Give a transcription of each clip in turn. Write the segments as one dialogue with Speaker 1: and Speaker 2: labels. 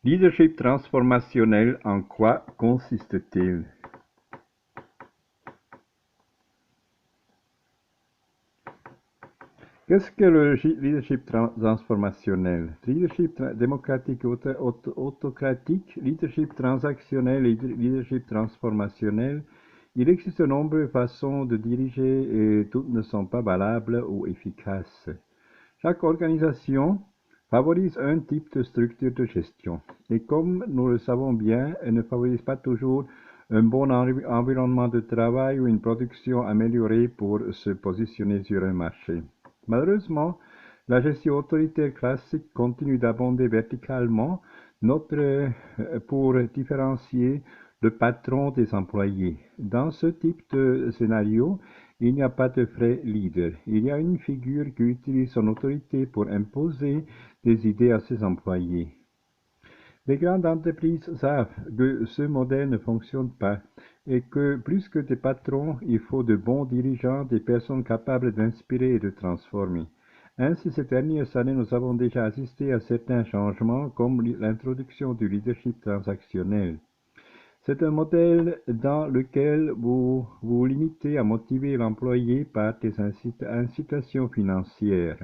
Speaker 1: Leadership transformationnel, en quoi consiste-t-il? Qu'est-ce que le leadership transformationnel? Leadership démocratique autocratique, leadership transactionnel et leadership transformationnel. Il existe de nombreuses façons de diriger et toutes ne sont pas valables ou efficaces. Chaque organisation favorise un type de structure de gestion. Et comme nous le savons bien, elle ne favorise pas toujours un bon environnement de travail ou une production améliorée pour se positionner sur un marché. Malheureusement, la gestion autoritaire classique continue d'abonder verticalement pour différencier le patron des employés. Dans ce type de scénario, il n'y a pas de vrai leader. Il y a une figure qui utilise son autorité pour imposer des idées à ses employés. Les grandes entreprises savent que ce modèle ne fonctionne pas et que plus que des patrons, il faut de bons dirigeants, des personnes capables d'inspirer et de transformer. Ainsi, ces dernières années, nous avons déjà assisté à certains changements comme l'introduction du leadership transactionnel. C'est un modèle dans lequel vous vous limitez à motiver l'employé par des incitations financières.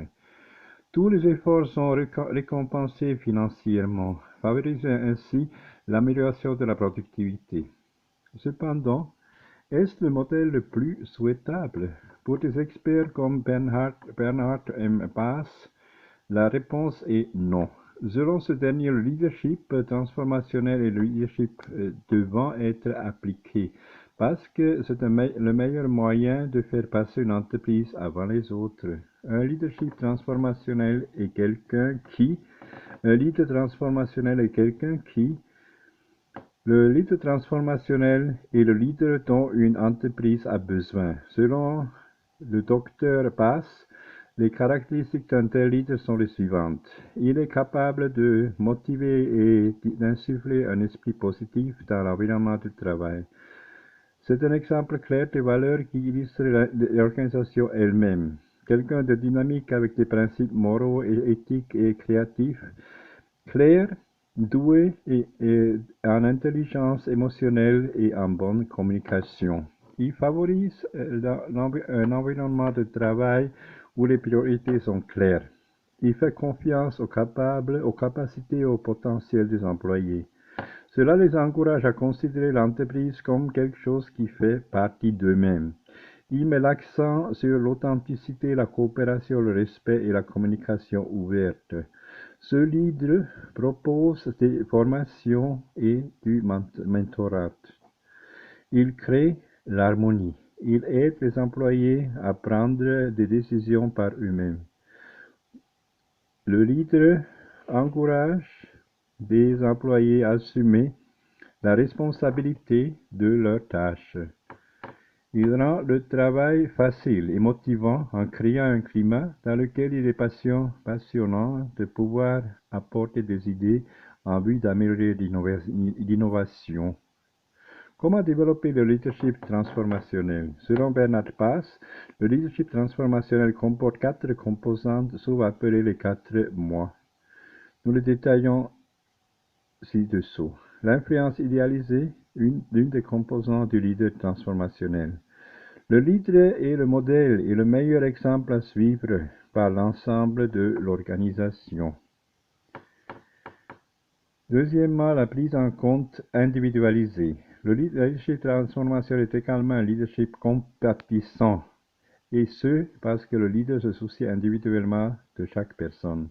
Speaker 1: Tous les efforts sont récompensés financièrement, favorisant ainsi l'amélioration de la productivité. Cependant, est-ce le modèle le plus souhaitable? Pour des experts comme Bernhard M. Bass, la réponse est non. Selon ce dernier, le leadership transformationnel et le leadership devant être appliqués parce que c'est le meilleur moyen de faire passer une entreprise avant les autres. Un leadership transformationnel est quelqu'un qui, un leader transformationnel est quelqu'un qui, le leader transformationnel est le leader dont une entreprise a besoin. Selon le docteur Bass, les caractéristiques d'un tel leader sont les suivantes. Il est capable de motiver et d'insuffler un esprit positif dans l'environnement du travail. C'est un exemple clair des valeurs qui illustrent l'organisation elle-même. Quelqu'un de dynamique avec des principes moraux et éthiques et créatifs, clair, doué en intelligence émotionnelle et en bonne communication. Il favorise un environnement de travail où les priorités sont claires. Il fait confiance aux capacités et au potentiel des employés. Cela les encourage à considérer l'entreprise comme quelque chose qui fait partie d'eux-mêmes. Il met l'accent sur l'authenticité, la coopération, le respect et la communication ouverte. Ce leader propose des formations et du mentorat. Il crée l'harmonie. Il aide les employés à prendre des décisions par eux-mêmes. Le leader encourage des employés à assumer la responsabilité de leurs tâches. Il rend le travail facile et motivant en créant un climat dans lequel il est passionnant de pouvoir apporter des idées en vue d'améliorer l'innovation. Comment développer le leadership transformationnel? Selon Bernard Bass, le leadership transformationnel comporte 4 composantes, souvent appelées les 4 mois. Nous les détaillons ci-dessous. L'influence idéalisée, l'une des composantes du leader transformationnel. Le leader est le modèle et le meilleur exemple à suivre par l'ensemble de l'organisation. Deuxièmement, la prise en compte individualisée. Le leadership transformationnel est également un leadership compatissant, et ce, parce que le leader se soucie individuellement de chaque personne.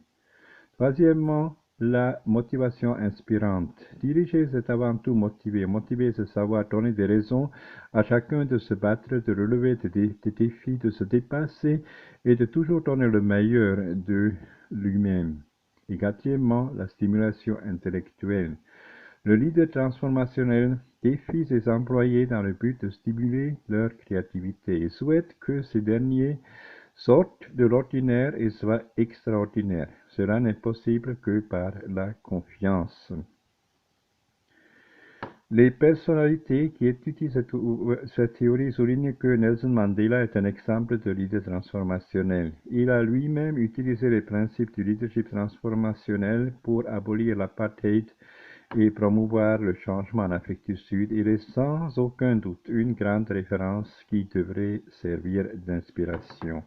Speaker 1: Troisièmement, la motivation inspirante. Diriger, c'est avant tout motiver. Motiver, c'est savoir donner des raisons à chacun de se battre, de relever des défis, de se dépasser et de toujours donner le meilleur de lui-même. Et quatrièmement, la stimulation intellectuelle. Le leader transformationnel défie ses employés dans le but de stimuler leur créativité et souhaite que ces derniers sortent de l'ordinaire et soient extraordinaires. Cela n'est possible que par la confiance. Les personnalités qui étudient cette théorie soulignent que Nelson Mandela est un exemple de leader transformationnel. Il a lui-même utilisé les principes du leadership transformationnel pour abolir l'apartheid et promouvoir le changement en Afrique du Sud, il est sans aucun doute une grande référence qui devrait servir d'inspiration.